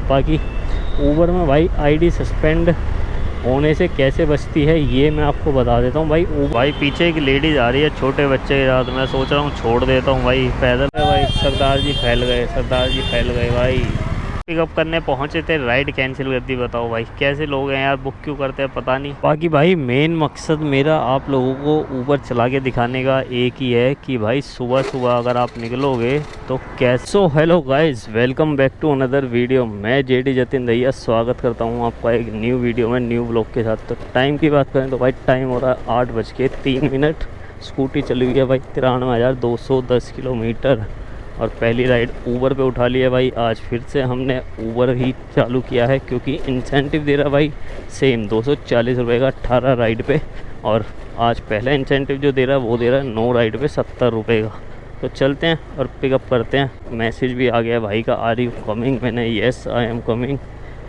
बाकी ऊबर में भाई आईडी सस्पेंड होने से कैसे बचती है ये मैं आपको बता देता हूँ भाई। भाई पीछे एक लेडीज़ आ रही है छोटे बच्चे के साथ, मैं सोच रहा हूँ छोड़ देता हूँ भाई पैदल। भाई सरदार जी फैल गए, सरदार जी फैल गए भाई। पिकअप करने पहुंचे थे, राइड कैंसिल कर दी। बताओ भाई कैसे लोग हैं यार, बुक क्यों करते हैं पता नहीं। बाकी भाई मेन मकसद मेरा आप लोगों को ऊबर चला के दिखाने का एक ही है कि भाई सुबह सुबह अगर आप निकलोगे तो कैसो। Hello guys, welcome back to another video. मैं जेडी जतिन दहिया स्वागत करता हूं आपका एक न्यू वीडियो में, न्यू ब्लॉग के साथ। तो टाइम की बात करें तो भाई टाइम हो रहा है 8:03। स्कूटी चली हुई है भाई 93,210 किलोमीटर और पहली राइड ऊबर पे उठा लिया भाई। आज फिर से हमने ऊबर ही चालू किया है क्योंकि इंसेंटिव दे रहा भाई सेम 240 रुपये का 18 राइड पे। और आज पहला इंसेंटिव जो दे रहा है वो दे रहा है 9 राइड पे 70 रुपये का। तो चलते हैं और पिकअप करते हैं। मैसेज भी आ गया भाई का, आर यू कमिंग। मैंने येस आई एम कमिंग।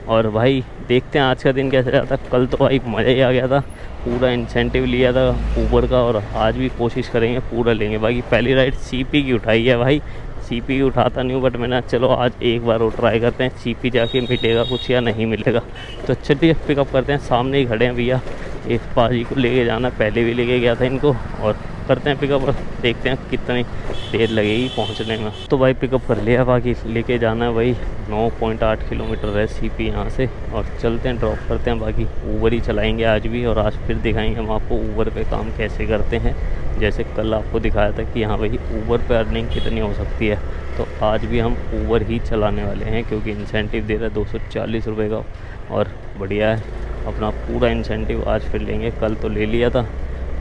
और भाई देखते हैं आज का दिन कैसे जाता है। कल तो भाई मज़ा ही आ गया था, पूरा इंसेंटिव लिया था ऊबर का और आज भी कोशिश करेंगे पूरा लेंगे। बाकी पहली राइड सीपी की उठाई है भाई। सीपी उठाता नहीं हूँ बट मैंने चलो आज एक बार वो ट्राई करते हैं, सीपी जाके मिलेगा कुछ या नहीं मिलेगा। तो चलिए पिकअप करते हैं। सामने ही खड़े हैं भैया, एक पाजी को लेके जाना, पहले भी लेके गया था इनको। और करते हैं पिकअप और देखते हैं कितनी देर लगेगी पहुंचने में। तो भाई पिकअप कर लिया, बाकी लेके जाना है भाई 9.8 किलोमीटर है सीपी यहाँ से। और चलते हैं ड्रॉप करते हैं। बाकी ऊबर ही चलाएंगे आज भी और आज फिर दिखाएंगे हम आपको ऊबर पे काम कैसे करते हैं। जैसे कल आपको दिखाया था कि हाँ भाई ऊबर पे अर्निंग कितनी हो सकती है, तो आज भी हम ऊबर ही चलाने वाले हैं क्योंकि इंसेंटिव दे रहा है 240 रुपये का। और बढ़िया है, अपना पूरा इंसेंटिव आज फिर लेंगे। कल तो ले लिया था,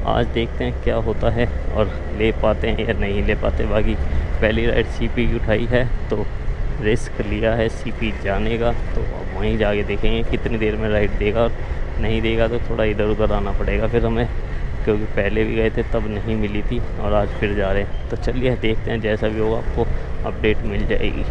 आज देखते हैं क्या होता है और ले पाते हैं या नहीं ले पाते। बाकी पहली राइड सीपी की उठाई है तो रिस्क लिया है सीपी जाने का, तो अब वहीं जाके देखेंगे कितनी देर में राइड देगा। और नहीं देगा तो थोड़ा इधर उधर आना पड़ेगा फिर हमें, क्योंकि पहले भी गए थे तब नहीं मिली थी और आज फिर जा रहे हैं। तो चलिए देखते हैं, जैसा भी होगा आपको अपडेट मिल जाएगी।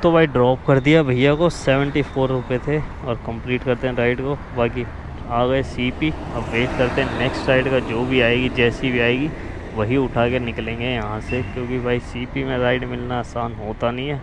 तो भाई ड्रॉप कर दिया भैया को, 74 रुपये थे और कंप्लीट करते हैं राइड को। बाकी आ गए सीपी, अब वेट करते हैं नेक्स्ट राइड का, जो भी आएगी जैसी भी आएगी वही उठा के निकलेंगे यहाँ से। क्योंकि भाई सीपी में राइड मिलना आसान होता नहीं है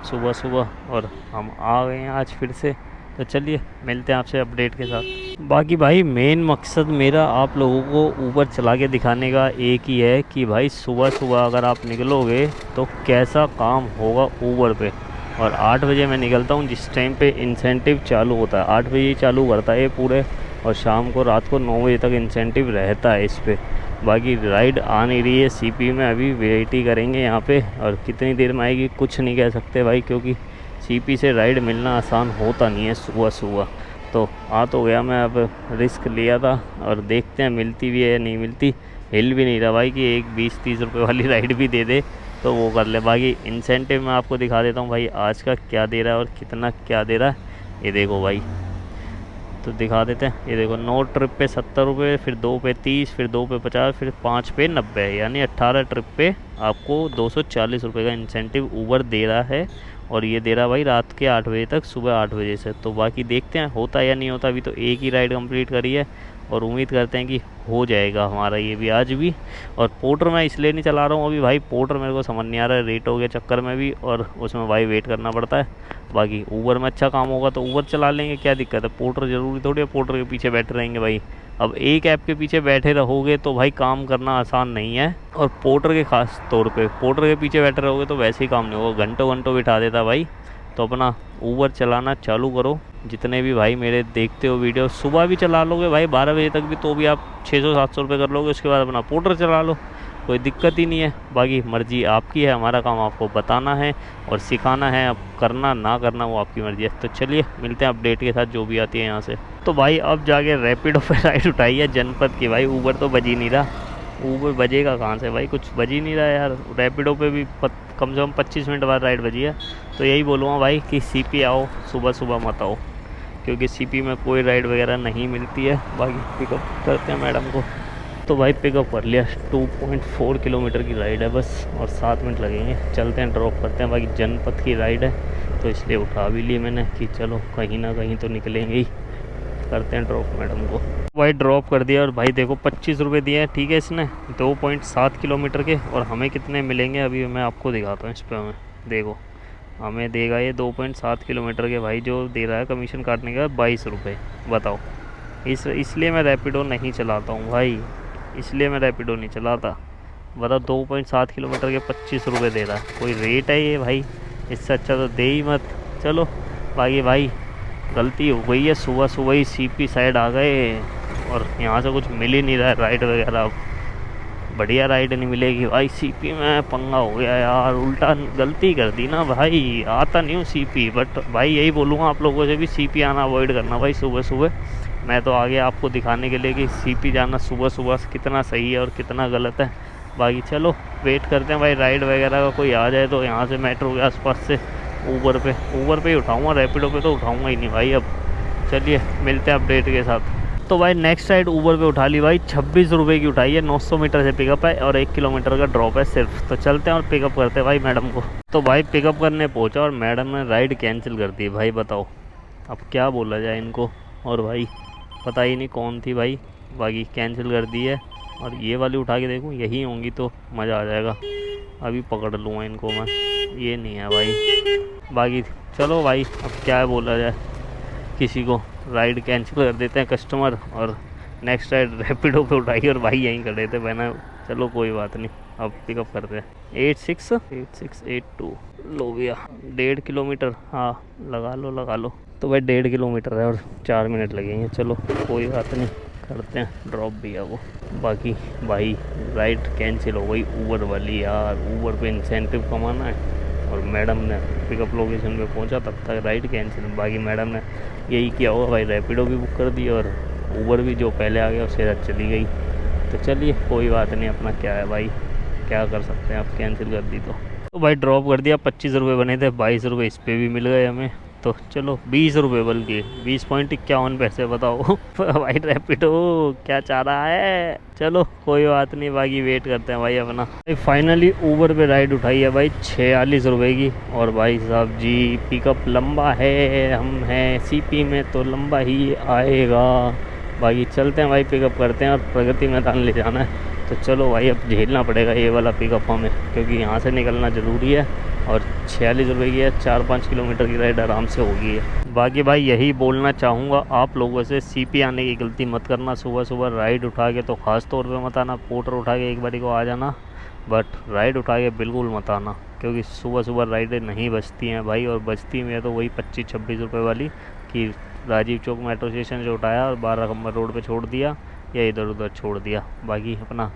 सुबह सुबह, और हम आ गए हैं आज फिर से। तो चलिए मिलते हैं आपसे अपडेट के साथ। बाकी भाई मेन मकसद मेरा आप लोगों को ऊबर चला के दिखाने का एक ही है कि भाई सुबह सुबह अगर आप निकलोगे तो कैसा काम होगा ऊबर पे। और 8 बजे मैं निकलता हूँ जिस टाइम पे इंसेंटिव चालू होता है, 8 बजे चालू करता है ये पूरे, और शाम को रात को 9 बजे तक इंसेंटिव रहता है इस पर। बाकी राइड आ नहीं रही है सीपी में, अभी वेट ही करेंगे यहाँ पे। और कितनी देर में आएगी कुछ नहीं कह सकते भाई, क्योंकि सीपी से राइड मिलना आसान होता नहीं है सुबह सुबह। तो आ तो गया मैं, अब रिस्क लिया था और देखते हैं मिलती भी है या नहीं मिलती। हिल भी नहीं रहा भाई कि एक 20-30 रुपये वाली राइड भी दे दे तो वो कर ले। बाकी इंसेंटिव मैं आपको दिखा देता हूँ भाई आज का क्या दे रहा है और कितना क्या दे रहा है। ये देखो भाई, तो दिखा देते हैं। ये देखो 9 ट्रिप पे 70 रुपये, फिर 2 पे 30, फिर 2 पे 50, फिर 5 पे 90, यानी 18 ट्रिप पे आपको 240 रुपये का इंसेंटिव ऊबर दे रहा है। और ये दे रहा भाई रात के 8 बजे तक, सुबह 8 बजे से। तो बाकी देखते हैं होता है या नहीं होता। अभी तो एक ही राइड कंप्लीट करी है और उम्मीद करते हैं कि हो जाएगा हमारा ये भी आज भी। और पोर्टर मैं इसलिए नहीं चला रहा हूँ अभी भाई, पोर्टर मेरे को समझ नहीं आ रहा है, रेट हो गया चक्कर में भी, और उसमें भाई वेट करना पड़ता है। बाकी ऊबर में अच्छा काम होगा तो ऊबर चला लेंगे, क्या दिक्कत है। पोर्टर ज़रूरी थोड़ी है पोर्टर के पीछे बैठे रहेंगे भाई। अब एक ऐप के पीछे बैठे रहोगे तो भाई काम करना आसान नहीं है, और पोर्टर के ख़ास तौर पे पोर्टर के पीछे बैठे रहोगे तो वैसे ही काम नहीं होगा, घंटों घंटों बिठा देता भाई। तो अपना ऊबर चलाना चालू करो। जितने भी भाई मेरे देखते हो वीडियो, सुबह भी चला लोगे भाई 12 बजे तक भी, तो भी आप 600-700 रुपये कर लोगे। उसके बाद अपना पोर्टर चला लो, कोई दिक्कत ही नहीं है। बाकी मर्ज़ी आपकी है, हमारा काम आपको बताना है और सिखाना है। अब करना ना करना वो आपकी मर्ज़ी है। तो चलिए मिलते हैं अपडेट के साथ जो भी आती है यहाँ से। तो भाई अब जाके रैपिडो पे राइड उठाई है जनपद की भाई। ऊबर तो बज ही नहीं रहा, ऊबर बजेगा कहाँ से भाई, कुछ बज ही नहीं रहा यार। रैपिडो पे भी कम से कम 25 मिनट बाद राइड बजी है। तो यही बोलूँगा भाई कि सीपी आओ, सुबह सुबह मत आओ, क्योंकि सीपी में कोई राइड वगैरह नहीं मिलती है। बाकी पिकअप करते हैं मैडम को। तो भाई पिकअप कर लिया, 2.4 किलोमीटर की राइड है बस, और 7 मिनट लगेंगे। चलते हैं ड्रॉप करते हैं। बाकी जनपद की राइड है तो इसलिए उठा भी ली मैंने कि चलो कहीं ना कहीं तो निकलेंगे ही। करते हैं ड्रॉप मैडम को। भाई ड्रॉप कर दिया और भाई देखो 25 रुपये दिए हैं, ठीक है, इसने 2.7 किलोमीटर के। और हमें कितने मिलेंगे अभी मैं आपको दिखाता हूँ इस पर। हमें देखो हमें देगा ये 2.7 किलोमीटर के भाई, जो दे रहा है कमीशन काटने का 22 रुपये। बताओ, इसलिए मैं रैपिडो नहीं चलाता हूँ भाई, इसलिए मैं रैपिडो नहीं चलाता। बताओ, 2.7 किलोमीटर के 25 रुपये दे रहा है, कोई रेट है ये भाई? इससे अच्छा तो दे ही मत। चलो बाकी भाई गलती हो गई है, सुबह सुबह ही सीपी साइड आ गए और यहाँ से कुछ मिल ही नहीं रहा है राइड वगैरह। अब बढ़िया राइड नहीं मिलेगी भाई, सीपी में पंगा हो गया यार, उल्टा गलती कर दी ना भाई। आता नहीं हूँ सीपी, बट भाई यही बोलूँगा आप लोगों से भी, सीपी आना अवॉइड करना भाई सुबह सुबह। मैं तो आगे आपको दिखाने के लिए कि सीपी जाना सुबह सुबह कितना सही है और कितना गलत है। बाकी चलो वेट करते हैं भाई, राइड वगैरह का कोई आ जाए तो यहाँ से मेट्रो के आसपास से ऊबर पे ही उठाऊँगा, रैपिडो पे तो उठाऊँगा ही नहीं भाई अब। चलिए मिलते हैं अपडेट के साथ। तो भाई नेक्स्ट राइड ऊबर पे उठा ली भाई, 26 रुपये की उठाई है, 900 मीटर से पिकअप है और 1 किलोमीटर का ड्रॉप है सिर्फ। तो चलते हैं और पिकअप करते हैं भाई मैडम को। तो भाई पिकअप करने पहुंचा और मैडम ने राइड कैंसिल कर दी भाई। बताओ अब क्या बोला जाए इनको, और भाई पता ही नहीं कौन थी भाई, बाकी कैंसिल कर दी है। और ये वाली उठा के देखूँ, यही होंगी तो मज़ा आ जाएगा। अभी पकड़ लूँगा इनको मैं, ये नहीं है भाई। बाकी चलो भाई अब क्या बोला जाए, किसी को राइड कैंसिल कर देते हैं कस्टमर, और नेक्स्ट राइड रैपिडो पे उठाई और भाई यहीं खड़े थे बहना। चलो कोई बात नहीं, अब पिकअप करते हैं। 8682 लो भैया, 1.5 किलोमीटर, हाँ लगा लो। तो भाई 1.5 किलोमीटर है और 4 मिनट लगेंगे। चलो कोई बात नहीं, करते हैं ड्रॉप भैया वो। बाकी भाई राइड कैंसिल हो गई ऊबर वाली यार, ऊबर पे इंसेंटिव कमाना है और मैडम ने पिकअप लोकेशन पे पहुंचा तब तक राइड कैंसिल। बाकी मैडम ने यही किया होगा भाई, रैपिडो भी बुक कर दी और ऊबर भी जो पहले आ गया उसके साथ चली गई। तो चलिए कोई बात नहीं, अपना क्या है भाई, क्या कर सकते हैं, आप कैंसिल कर दी तो भाई ड्रॉप कर दिया। 25 रुपये बने थे, 22 रुपये इस पर भी मिल गए हमें। तो चलो 20 रुपये, बल्कि 20.51 पैसे। बताओ भाई रैपिडो क्या चाह रहा है। चलो कोई बात नहीं, बाकी वेट करते हैं भाई अपना। भाई फाइनली ऊबर पे राइड उठाई है भाई 46 रुपये की। और भाई साहब जी पिकअप लंबा है, हम हैं सीपी में तो लंबा ही आएगा। बाकी चलते हैं भाई, पिकअप करते हैं और प्रगति मैदान ले जाना है। तो चलो भाई अब झेलना पड़ेगा ये वाला पिकअप हमें, क्योंकि यहाँ से निकलना ज़रूरी है। और 46 रुपये की है, 4-5 किलोमीटर की राइड आराम से होगी है। बाकी भाई यही बोलना चाहूँगा आप लोगों से, सीपी आने की गलती मत करना सुबह सुबह राइड उठा के। तो ख़ास तौर पे मत आना, पोर्टर उठा के एक बारी को आ जाना, बट राइड उठा के बिल्कुल मत आना, क्योंकि सुबह सुबह राइडें नहीं बचती हैं भाई। और बचती में तो वही 25-26 रुपये वाली, कि राजीव चौक मेट्रो स्टेशन से उठाया और 12 नंबर रोड पे छोड़ दिया या इधर उधर छोड़ दिया। बाकी अपना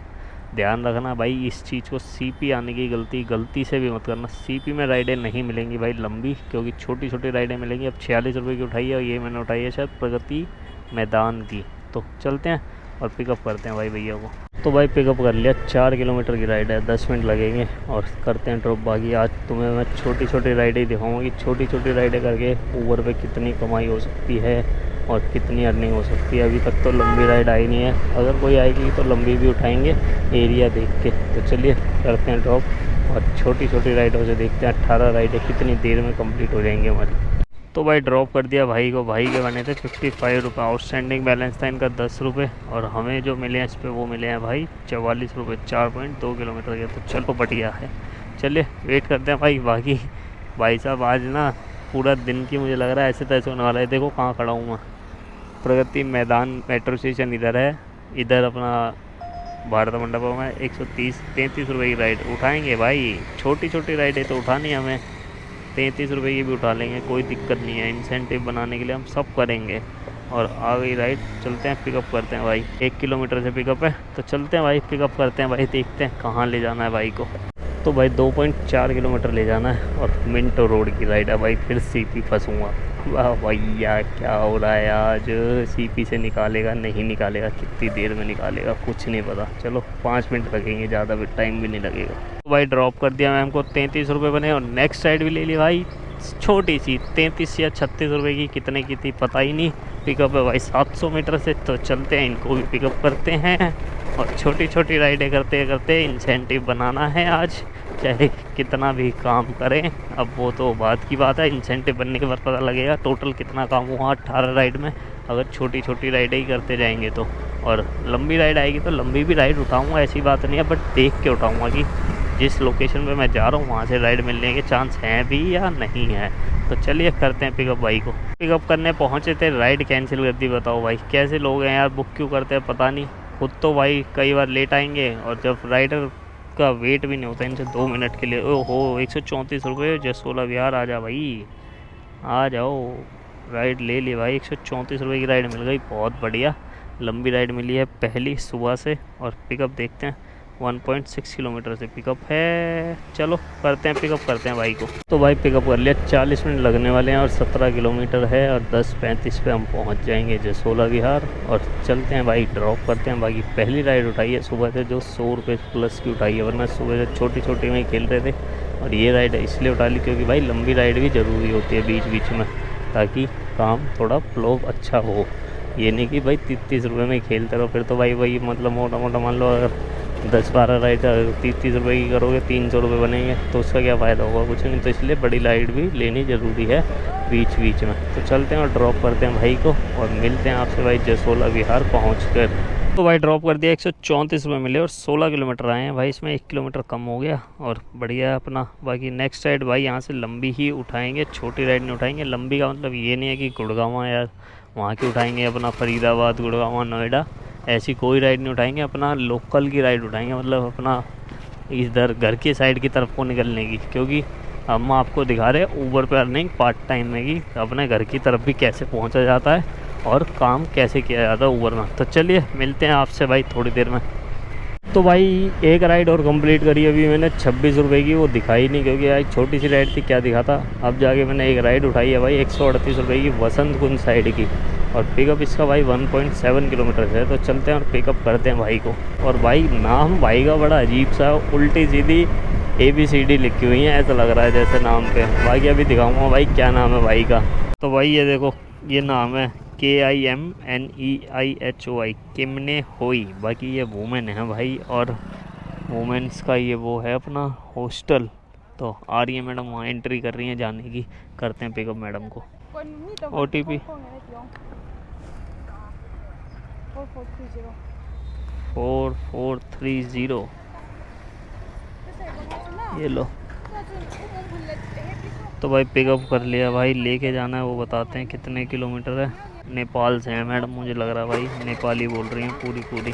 ध्यान रखना भाई इस चीज़ को, सीपी आने की गलती से भी मत करना। सीपी में राइडें नहीं मिलेंगी भाई लंबी, क्योंकि छोटी छोटी राइडें मिलेंगी। अब 46 रुपये की उठाई है और ये मैंने उठाई है शायद प्रगति मैदान की। तो चलते हैं और पिकअप करते हैं भाई भैया को। तो भाई पिकअप कर लिया, 4 किलोमीटर की राइड है, 10 मिनट लगेंगे और करते हैं ड्रॉप। बाकी आज तुम्हें मैं छोटी छोटी राइडें दिखाऊंगा कि छोटी छोटी राइडें करके ऊबर पे कितनी कमाई हो सकती है और कितनी अर्निंग हो सकती है। अभी तक तो लंबी राइड आई नहीं है, अगर कोई आएगी तो लंबी भी उठाएंगे एरिया देख के। तो चलिए करते हैं ड्रॉप और छोटी छोटी राइडों से देखते हैं 18 राइडें कितनी देर में कंप्लीट हो जाएंगी हमारी। तो भाई ड्रॉप कर दिया भाई को, भाई के बने थे 55 रुपये, आउटस्टैंडिंग बैलेंस था इनका 10 रुपये, और हमें जो मिले हैं इस पर वो मिले हैं भाई 44 रुपये, 4.2 किलोमीटर के। तो चलो बढ़िया है, चलिए वेट करते हैं भाई। बाकी भाई साहब आज ना पूरा दिन की मुझे लग रहा है ऐसे तैसे होने वाला है। देखो कहाँ खड़ा हूँ मैं, प्रगति मैदान मेट्रो स्टेशन इधर है, इधर अपना भारत मंडपम है। 133 रुपये की राइड उठाएंगे भाई, छोटी छोटी राइडें तो उठानी हमें, 33 रुपये की भी उठा लेंगे, कोई दिक्कत नहीं है। इंसेंटिव बनाने के लिए हम सब करेंगे। और आ गई राइड, चलते हैं पिकअप करते हैं भाई। 1 किलोमीटर से पिकअप है, तो चलते हैं भाई पिकअप करते हैं भाई, देखते हैं कहाँ ले जाना है भाई को। तो भाई 2.4 किलोमीटर ले जाना है और मिंटो रोड की राइड है भाई, फिर सीपी फंसूँगा। वाह भैया क्या हो रहा है आज, सीपी से निकालेगा नहीं निकालेगा, कितनी देर में निकालेगा कुछ नहीं पता। चलो 5 मिनट लगेंगे, ज़्यादा भी टाइम भी नहीं लगेगा। तो भाई ड्रॉप कर दिया मैम को, 33 रुपये बने और नेक्स्ट राइड भी ले ली भाई, छोटी सी 33 या 36 रुपये की, कितने की थी पता ही नहीं। पिकअप है भाई 700 मीटर से, तो चलते हैं इनको भी पिकअप करते हैं और छोटी छोटी राइडें करते करते इंसेंटिव बनाना है आज, चाहे कितना भी काम करें। अब वो तो बात की बात है, इंसेंटिव बनने के बाद पता लगेगा टोटल कितना काम हुआ 18 राइड में, अगर छोटी छोटी राइडें ही करते जाएंगे तो। और लंबी राइड आएगी तो लंबी भी राइड उठाऊंगा, ऐसी बात नहीं है, बट देख के उठाऊंगा कि जिस लोकेशन पे मैं जा रहा हूँ वहाँ से राइड मिलने के चांस हैं भी या नहीं है। तो चलिए करते हैं पिकअप भाई को। पिकअप करने पहुँचे थे, राइड कैंसिल कर दी। बताओ भाई कैसे लोग हैं यार, बुक क्यों करते हैं पता नहीं। खुद तो भाई कई बार लेट आएंगे और जब राइडर का वेट भी नहीं होता इनसे 2 मिनट के लिए। ओहो 134 रुपये जसोला विहार। आ जा भाई आ जाओ, राइड ले ली भाई। 134 रुपये की राइड मिल गई, बहुत बढ़िया। लंबी राइड मिली है पहली सुबह से। और पिकअप देखते हैं 1.6 किलोमीटर से पिकअप है। चलो करते हैं पिकअप करते हैं भाई को। तो भाई पिकअप कर लिया, 40 मिनट लगने वाले हैं और 17 किलोमीटर है और 10:35 पे हम पहुंच जाएंगे जसोला विहार। और चलते हैं भाई ड्रॉप करते हैं। बाकी पहली राइड उठाई है सुबह से जो 100 रुपये प्लस की उठाई है, वरना सुबह से छोटी छोटी में ही खेल रहे थे। और ये राइड इसलिए उठा ली क्योंकि भाई लंबी राइड भी ज़रूरी होती है बीच बीच में, ताकि काम थोड़ा फ्लो अच्छा हो। ये नहीं कि भाई 30 रुपये में खेलते रहो, फिर तो भाई वही मतलब मोटा मोटा मान लो अगर 10-12 राइड 30 रुपये की करोगे 300 रुपये बनेंगे तो उसका क्या फ़ायदा होगा, कुछ नहीं। तो इसलिए बड़ी राइड भी लेनी ज़रूरी है बीच बीच में। तो चलते हैं और ड्रॉप करते हैं भाई को और मिलते हैं आपसे भाई जसोला विहार पहुँच। तो भाई ड्रॉप कर दिया, 134 रुपये मिले और 16 किलोमीटर आए हैं भाई। इसमें 1 किलोमीटर कम हो गया और बढ़िया अपना। बाकी नेक्स्ट राइड भाई यहाँ से लंबी ही उठाएंगे, छोटी राइड नहीं उठाएंगे। लंबी का मतलब ये नहीं है कि गुड़गांव यार वहाँ की उठाएंगे, अपना फरीदाबाद गुड़गांव नोएडा ऐसी कोई राइड नहीं उठाएंगे। अपना लोकल की राइड उठाएंगे, मतलब अपना इधर घर के साइड की तरफ को निकलने की। क्योंकि हम आपको दिखा रहे हैं ऊबर पर अर्निंग पार्ट टाइम में कि अपने घर की तरफ भी कैसे पहुँचा जाता है और काम कैसे किया जाता है ऊबर में। तो चलिए मिलते हैं आपसे भाई थोड़ी देर में। तो भाई एक राइड और कंप्लीट करी अभी मैंने 26 रुपये की, वो दिखाई नहीं क्योंकि यार छोटी सी राइड थी, क्या दिखाता। अब जाके मैंने एक राइड उठाई है भाई 138 रुपये की वसंत कुंज साइड की। और पिकअप इसका भाई 1.7 किलोमीटर है। तो चलते हैं और पिकअप करते हैं भाई को। और भाई नाम भाई का बड़ा अजीब सा, उल्टी सीधी ABCD लिखी हुई है, ऐसा लग रहा है जैसे नाम पे। बाकी अभी दिखाऊँगा भाई क्या नाम है भाई का। तो भाई ये देखो ये नाम है KIMNEIHOI किमने होई। बाकी ये वुमेन है भाई और वुमेन्स का ये वो है अपना हॉस्टल। तो आ रही है मैडम वहाँ एंट्री कर रही हैं जाने की। करते हैं पिकअप मैडम को। OTP 4430 ये लो। तो भाई पिकअप कर लिया भाई, लेके जाना है वो बताते हैं कितने किलोमीटर है। नेपाल से है मैडम, मुझे लग रहा है भाई नेपाली बोल रही हैं पूरी।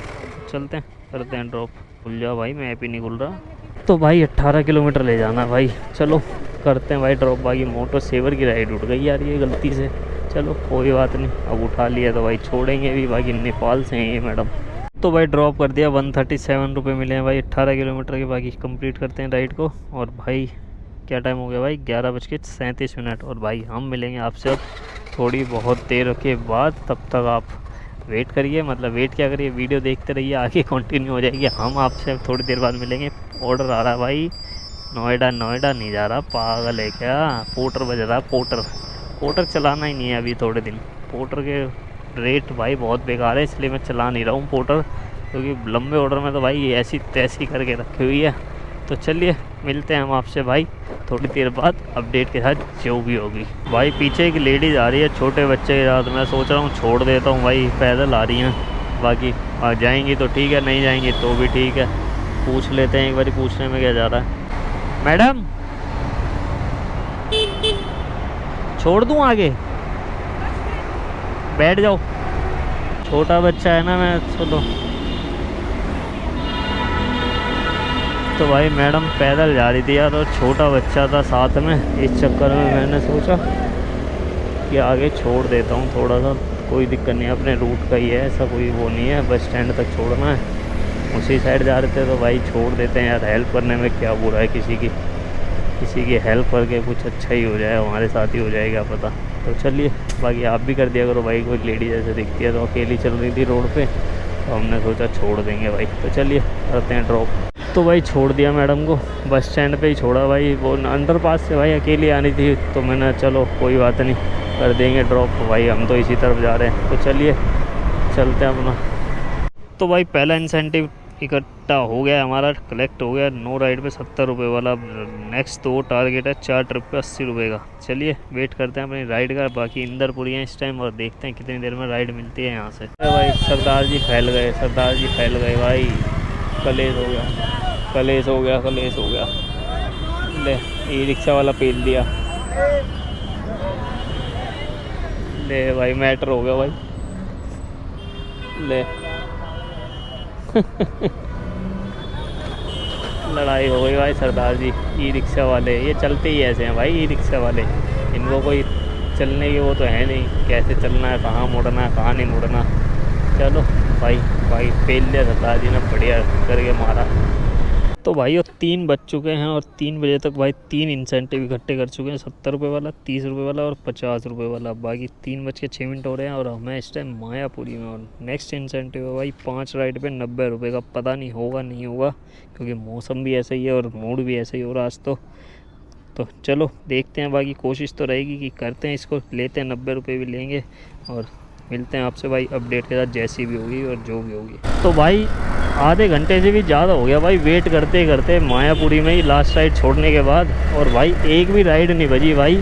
चलते हैं करते हैं ड्रॉप। खुल जाओ भाई, मैप ही नहीं खुल रहा। तो भाई 18 किलोमीटर ले जाना है भाई। चलो करते हैं भाई ड्रॉप। बाकी मोटो सेवर की राइड उठ गई यार ये गलती से। चलो कोई बात नहीं, अब उठा लिया तो भाई छोड़ेंगे भी। बाकी नेपाल से हैं ये मैडम। तो भाई ड्रॉप कर दिया, 137 रुपये मिले हैं भाई 18 किलोमीटर के। बाकी कंप्लीट करते हैं राइड को। और भाई क्या टाइम हो गया भाई 11:37। और भाई हम मिलेंगे आपसे अब थोड़ी बहुत देर के बाद। तब तक आप वेट करिए, मतलब वेट क्या करिए, वीडियो देखते रहिए, आगे कंटिन्यू हो जाएगी। हम आपसे थोड़ी देर बाद मिलेंगे। ऑर्डर आ रहा है भाई, नोएडा नहीं जा रहा, पागल है क्या। पोर्टर बज रहा है, पोर्टर चलाना ही नहीं है अभी थोड़े दिन। पोर्टर के रेट भाई बहुत बेकार है, इसलिए मैं चला नहीं रहा हूँ पोर्टर। क्योंकि लंबे ऑर्डर में तो भाई ऐसी तैसी करके रखी हुई है। तो चलिए मिलते हैं हम आपसे भाई थोड़ी देर बाद अपडेट के साथ जो भी होगी। भाई पीछे एक लेडीज़ आ रही है छोटे बच्चे के साथ। मैं सोच रहा हूँ छोड़ देता हूँ भाई, पैदल आ रही हैं। बाकी आ जाएंगी तो ठीक है, नहीं जाएंगी तो भी ठीक है। पूछ लेते हैं एक बार, पूछने में क्या जा रहा है। मैडम छोड़ दूँ आगे, बैठ जाओ। छोटा बच्चा है ना, मैं चलो। तो भाई मैडम पैदल जा रही थी यार और छोटा बच्चा था साथ में। इस चक्कर में मैंने सोचा कि आगे छोड़ देता हूँ थोड़ा सा। कोई दिक्कत नहीं है, अपने रूट का ही है, ऐसा कोई वो नहीं है। बस स्टैंड तक छोड़ना है, उसी साइड जा रहे थे तो भाई छोड़ देते हैं यार। हेल्प करने में क्या बुरा है, किसी की हेल्प करके कुछ अच्छा ही हो जाए, हमारे साथ ही हो जाएगा पता। तो चलिए बाकी आप भी कर दिया करो भाई। कोई लेडी जैसे दिखती है तो अकेली चल रही थी रोड पे, तो हमने सोचा छोड़ देंगे भाई। तो चलिए करते हैं ड्रॉप। तो भाई छोड़ दिया मैडम को, बस स्टैंड पे ही छोड़ा भाई। वो अंडर पास से भाई अकेली आनी थी, तो मैंने चलो कोई बात नहीं कर देंगे ड्रॉप। भाई हम तो इसी तरफ जा रहे हैं, तो चलिए चलते हैं अपना। तो भाई पहला इंसेंटिव इकट्ठा हो गया हमारा, कलेक्ट हो गया। नो राइड पे 70 रुपये वाला। नेक्स्ट तो टारगेट है 4 ट्रिप पे 80 रुपये का। चलिए वेट करते हैं अपनी राइड का। बाकी इंदरपुरी हैं इस टाइम और देखते हैं कितनी देर में राइड मिलती है यहाँ से। भाई सरदार जी फैल गए भाई, कलेज हो गया। कलेश हो गया, कलेश हो गया। ले ई रिक्शा वाला पेल दिया। ले भाई मैटर हो गया भाई। ले लड़ाई हो गई भाई सरदार जी। ई रिक्शा वाले ये चलते ही ऐसे हैं भाई, ई रिक्शा वाले, इनको कोई चलने की वो तो है नहीं, कैसे चलना है, कहाँ मुड़ना है, कहाँ नहीं मुड़ना। चलो भाई, भाई पेल लिया सरदार जी ने, बढ़िया करके मारा। तो भाई वो 3 बज चुके हैं और 3 बजे तक भाई 3 इंसेंटिव इकट्ठे कर चुके हैं, 70 रुपये वाला, 30 रुपये वाला और 50 रुपये वाला। बाकी 3:06 हो रहे हैं और हमें इस टाइम मायापुरी में। और नेक्स्ट इंसेंटिव है भाई 5 राइड पे 90 रुपये का। पता नहीं होगा नहीं होगा, क्योंकि मौसम भी ऐसा ही है और मूड भी ऐसा ही हो रहा आज तो चलो देखते हैं। बाकी कोशिश तो रहेगी कि करते हैं इसको, लेते हैं 90 रुपये भी लेंगे और मिलते हैं आपसे भाई अपडेट के साथ, जैसी भी होगी और जो भी होगी। तो भाई आधे घंटे से भी ज़्यादा हो गया भाई वेट करते करते मायापुरी में ही लास्ट राइड छोड़ने के बाद। और भाई एक भी राइड नहीं बजी भाई,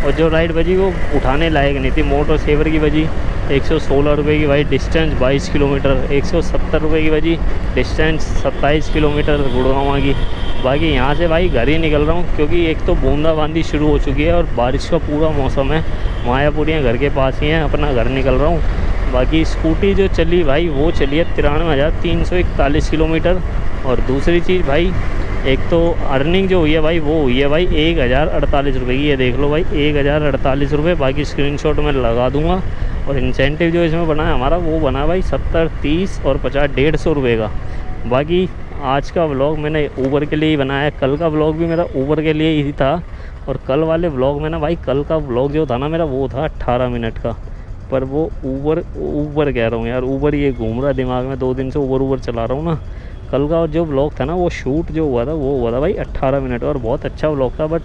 और जो राइड बजी वो उठाने लायक नहीं थी। मोटर सेवर की बजी 116 रुपये की भाई, डिस्टेंस 22 किलोमीटर। 170 रुपये की बजी, डिस्टेंस 27 किलोमीटर गुड़गांव की। बाकी यहाँ से भाई घर ही निकल रहा हूँ, क्योंकि एक तो बूंदाबांदी शुरू हो चुकी है और बारिश का पूरा मौसम है। मायापुरी घर के पास ही है, अपना घर निकल रहा हूँ। बाकी स्कूटी जो चली भाई वो चली है 93,341 किलोमीटर। और दूसरी चीज़ भाई, एक तो अर्निंग जो हुई है भाई वो हुई है भाई 1,048 रुपये की। ये देख लो भाई 1,048 रुपये। बाकी स्क्रीनशॉट मैं लगा दूंगा। और इंसेंटिव जो इसमें बना है हमारा वो बना भाई 70, 30 और 50, 150 रुपये का। बाकी आज का व्लॉग मैंने ऊबर के लिए ही बनाया है, कल का व्लॉग भी मेरा ऊबर के लिए ही था। और कल वाले व्लॉग में ना भाई, कल का व्लॉग जो था ना मेरा वो था 18 मिनट का, पर वो ऊबर कह रहा हूँ यार, ऊबर ये घूम रहा दिमाग में, 2 दिन से ऊबर चला रहा हूँ ना। कल का जो व्लॉग था ना वो शूट जो हुआ था वो हुआ था भाई 18 मिनट, और बहुत अच्छा व्लॉग था। बट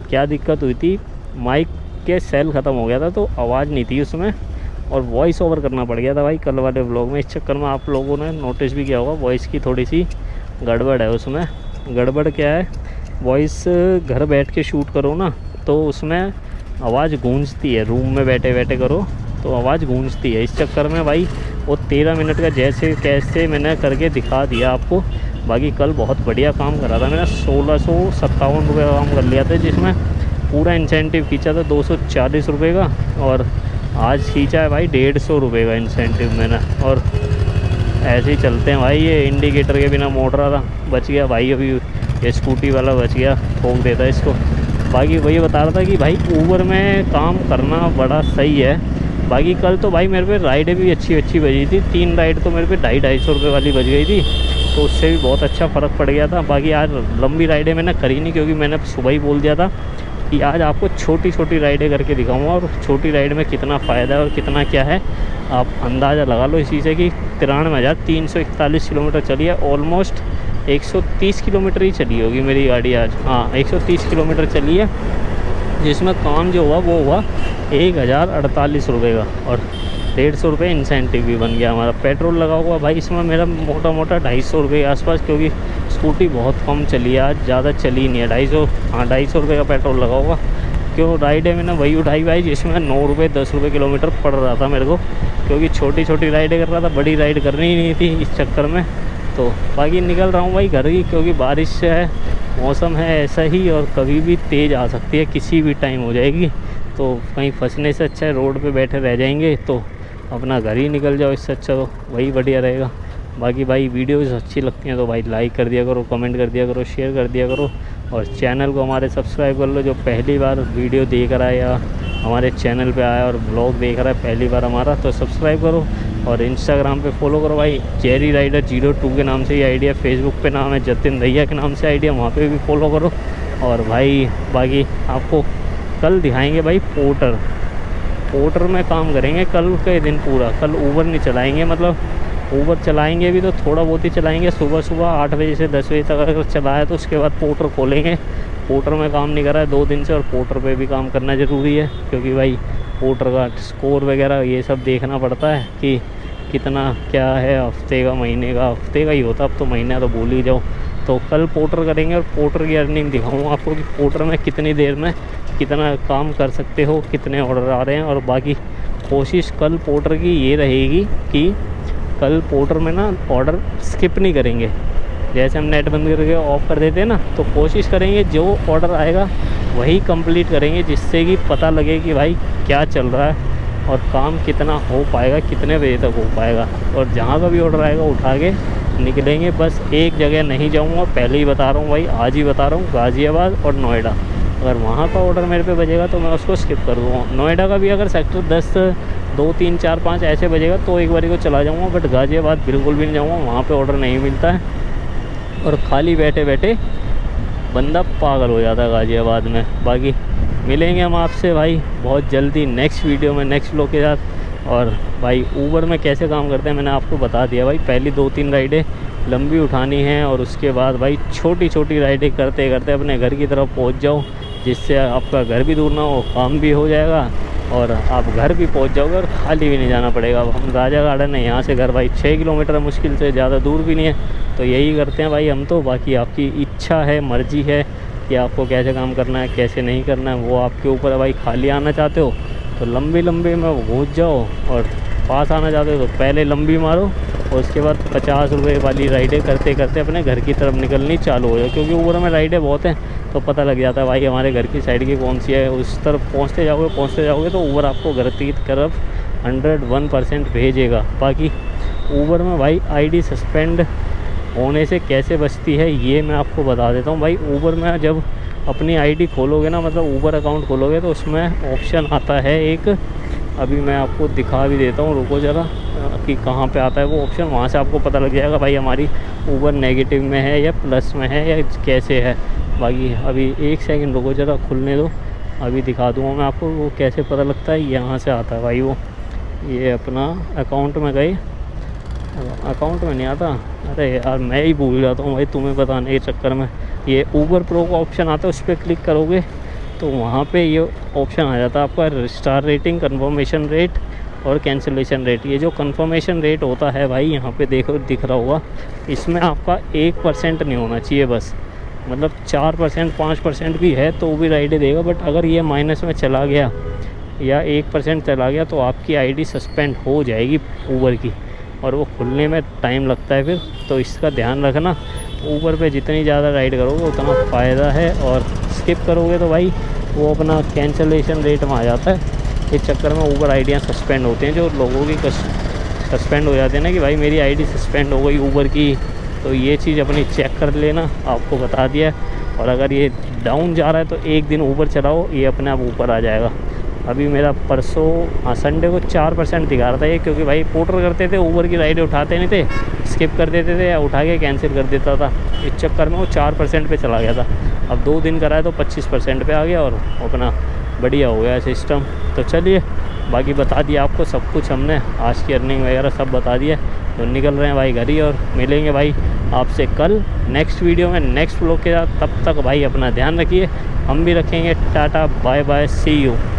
क्या दिक्कत हुई थी, माइक के सेल ख़त्म हो गया था तो आवाज़ नहीं थी उसमें, और वॉइस ओवर करना पड़ गया था भाई कल वाले व्लॉग में। इस चक्कर में आप लोगों ने नोटिस भी किया होगा वॉइस की थोड़ी सी गड़बड़ है उसमें। गड़बड़ क्या है, वॉइस घर बैठ के शूट करो ना तो उसमें आवाज़ गूंजती है, रूम में बैठे बैठे करो तो आवाज़ गूंजती है। इस चक्कर में भाई वो 13 मिनट का जैसे कैसे मैंने करके दिखा दिया आपको। बाकी कल बहुत बढ़िया काम करा था मैंने, 1657 रुपये का काम कर लिया था, जिसमें पूरा इंसेंटिव खींचा था 240 रुपये का। और आज खींचा है भाई 150 रुपये का इंसेंटिव मैंने। और ऐसे ही चलते हैं भाई, ये इंडिकेटर के बिना मोड़ रहा था, बच गया भाई। अभी ये स्कूटी वाला बच गया, ठोक देता इसको। बाकी वही बता रहा था कि भाई ऊबर में काम करना बड़ा सही है। बाकी कल तो भाई मेरे पे राइडें भी अच्छी बजी थी, 3 राइड तो मेरे पे 250-250 रुपये वाली बज गई थी, तो उससे भी बहुत अच्छा फ़र्क पड़ गया था। बाकी आज लंबी राइडें मैंने करी नहीं, क्योंकि मैंने सुबह ही बोल दिया था कि आज आपको छोटी छोटी राइडें करके दिखाऊंगा, और छोटी राइड में कितना फ़ायदा है और कितना क्या है आप अंदाज़ा लगा लो इसी से कि 93,341 किलोमीटर चली है। ऑलमोस्ट 130 किलोमीटर ही चली होगी मेरी गाड़ी आज। हाँ 130 किलोमीटर चली है, जिसमें काम जो हुआ वो हुआ 1,048 रुपये का, और 150 रुपये इंसेंटिव भी बन गया हमारा। पेट्रोल लगा हुआ भाई इसमें मेरा मोटा 250 रुपये के आसपास, क्योंकि स्कूटी बहुत कम चली है आज, ज़्यादा चली नहीं है। 250 रुपये का पेट्रोल लगा हुआ। क्यों राइडें मैंने वही उठाई भाई जिसमें 9 रुपये 10 रुपये किलोमीटर पड़ रहा था मेरे को, क्योंकि छोटी छोटी राइडें कर रहा था, बड़ी राइड करनी ही नहीं थी इस चक्कर में। तो बाकी निकल रहा हूँ भाई घर ही, क्योंकि बारिश है, मौसम है ऐसा ही, और कभी भी तेज़ आ सकती है, किसी भी टाइम हो जाएगी। तो कहीं फंसने से अच्छा है रोड पे बैठे रह जाएंगे, तो अपना घर ही निकल जाओ, इससे अच्छा तो वही बढ़िया रहेगा। बाकी भाई वीडियोज़ अच्छी लगती हैं तो भाई लाइक कर दिया करो, कमेंट कर दिया करो, शेयर कर दिया करो, और चैनल को हमारे सब्सक्राइब कर लो। जो पहली बार वीडियो देख रहा है या हमारे चैनल पे आया और ब्लॉग देख रहा है पहली बार हमारा, तो सब्सक्राइब करो। और इंस्टाग्राम पे फॉलो करो भाई, जेरी राइडर 02 के नाम से ही आईडी है। फेसबुक पे नाम है जतिन दैया के नाम से आईडी है, वहाँ पे भी फॉलो करो। और भाई बाकी आपको कल दिखाएंगे भाई पोर्टर में काम करेंगे कल के दिन पूरा। कल ऊबर नहीं चलाएंगे, मतलब ऊबर चलाएंगे भी तो थोड़ा बहुत ही चलाएंगे, सुबह 8 बजे से 10 बजे तक अगर चलाया तो उसके बाद पोर्टर खोलेंगे। पोर्टर में काम नहीं कर रहा है 2 दिन से, और पोर्टर पे भी काम करना ज़रूरी है, क्योंकि भाई पोर्टर का स्कोर वगैरह ये सब देखना पड़ता है कि कितना क्या है, हफ्ते का महीने का, हफ्ते का ही होता अब तो, महीना तो भूल ही जाओ। तो कल पोर्टर करेंगे और पोर्टर की अर्निंग दिखाऊंगा आपको कि पोर्टर में कितनी देर में कितना काम कर सकते हो, कितने ऑर्डर आ रहे हैं। और बाकी कोशिश कल पोर्टर की ये रहेगी कि कल पोर्टर में ना ऑर्डर स्किप नहीं करेंगे, जैसे हम नेट बंद करके ऑफ़ कर देते हैं ना, तो कोशिश करेंगे जो ऑर्डर आएगा वही कंप्लीट करेंगे, जिससे कि पता लगे कि भाई क्या चल रहा है और काम कितना हो पाएगा, कितने बजे तक हो पाएगा। और जहाँ का भी ऑर्डर आएगा उठा के निकलेंगे। बस एक जगह नहीं जाऊँगा, पहले ही बता रहा हूँ भाई, आज ही बता रहा हूँ, गाज़ियाबाद और नोएडा। अगर वहाँ का ऑर्डर मेरे पे बजेगा तो मैं उसको स्किप कर दूँगा। नोएडा का भी अगर सेक्टर 10, 2, 3, 4, 5 ऐसे बजेगा तो एक बारी को चला जाऊँगा, बट गाज़ियाबाद बिल्कुल भी नहीं जाऊँगा, वहाँ पे ऑर्डर नहीं मिलता है और खाली बैठे बैठे बंदा पागल हो जाता है गाज़ियाबाद में। बाकी मिलेंगे हम आपसे भाई बहुत जल्दी नेक्स्ट वीडियो में, नेक्स्ट व्लॉग के साथ। और भाई ऊबर में कैसे काम करते हैं मैंने आपको बता दिया भाई। पहली 2-3 राइडें लंबी उठानी है और उसके बाद भाई छोटी छोटी राइडें करते करते अपने घर की तरफ पहुंच जाओ, जिससे आपका घर भी दूर ना हो, काम भी हो जाएगा और आप घर भी पहुंच जाओगे और खाली भी नहीं जाना पड़ेगा। अब हम राजा गार्डन है, यहाँ से घर भाई 6 किलोमीटर, मुश्किल से, ज़्यादा दूर भी नहीं है। तो यही करते हैं भाई हम तो। बाकी आपकी इच्छा है, मर्ज़ी है कि आपको कैसे काम करना है, कैसे नहीं करना है, वो आपके ऊपर है भाई। खाली आना चाहते हो तो लंबी लंबी में घुस जाओ और पास आना चाहते हो तो पहले लंबी मारो और उसके बाद 50 रुपये वाली राइडें करते करते अपने घर की तरफ निकलनी चालू हो जाए। क्योंकि ऊबर में राइडें बहुत हैं तो पता लग जाता है भाई हमारे घर की साइड की कौन सी है। उस तरफ पहुँचते जाओगे तो ऊबर आपको घर की तरफ 101% भेजेगा। बाकी ऊबर में भाई आईडी सस्पेंड होने से कैसे बचती है ये मैं आपको बता देता हूँ भाई। ऊबर में जब अपनी आईडी खोलोगे ना, मतलब ऊबर अकाउंट खोलोगे, तो उसमें ऑप्शन आता है एक, अभी मैं आपको दिखा भी देता हूँ, रुको ज़रा, कि कहाँ पे आता है वो ऑप्शन। वहाँ से आपको पता लग जाएगा भाई हमारी ऊबर नेगेटिव में है या प्लस में है या कैसे है। बाकी अभी 1 सेकंड रुको ज़रा, खुलने दो, अभी दिखा दूँगा मैं आपको वो कैसे पता लगता है। यहाँ से आता है भाई वो, ये अपना अकाउंट में गए, अकाउंट में नहीं आता, अरे यार मैं ही भूल जाता हूँ भाई तुम्हें बताने के चक्कर में। ये ऊबर प्रो का ऑप्शन आता है, उस पर क्लिक करोगे तो वहाँ पे ये ऑप्शन आ जाता है आपका स्टार रेटिंग, कन्फर्मेशन रेट और कैंसिलेशन रेट। ये जो कन्फर्मेशन रेट होता है भाई यहाँ पे देखो दिख रहा होगा, इसमें आपका 1% नहीं होना चाहिए बस, मतलब 4%, 5% भी है तो वो भी राइडें देगा। बट अगर ये माइनस में चला गया या 1% चला गया तो आपकी आईडी सस्पेंड हो जाएगी ऊबर की, और वो खुलने में टाइम लगता है फिर। तो इसका ध्यान रखना, ऊबर पे जितनी ज़्यादा राइड करोगे उतना फ़ायदा है, और स्किप करोगे तो भाई वो अपना कैंसिलेशन रेट में आ जाता है। इस चक्कर में ऊबर आईडियाँ सस्पेंड होती हैं, जो लोगों की सस्पेंड हो जाती है ना कि भाई मेरी आईडी सस्पेंड हो गई ऊबर की। तो ये चीज़ अपनी चेक कर लेना, आपको बता दिया। और अगर ये डाउन जा रहा है तो एक दिन ऊबर चलाओ, ये अपने आप ऊपर आ जाएगा। अभी मेरा परसों संडे को 4% दिखा रहा था ये, क्योंकि भाई पोर्टर करते थे, ऊबर की राइडें उठाते नहीं थे, स्किप कर देते थे या उठा के कैंसिल कर देता था। इस चक्कर में वो 4% पे चला गया था। अब 2 दिन कराया तो 25% पे आ गया और अपना बढ़िया हो गया सिस्टम। तो चलिए, बाकी बता दिया आपको सब कुछ हमने, आज की अर्निंग वगैरह सब बता दिया। तो निकल रहे हैं भाई घर ही, और मिलेंगे भाई आपसे कल नेक्स्ट वीडियो में, नेक्स्ट व्लॉग के साथ। तब तक भाई अपना ध्यान रखिए, हम भी रखेंगे। Tata bye bye, see you.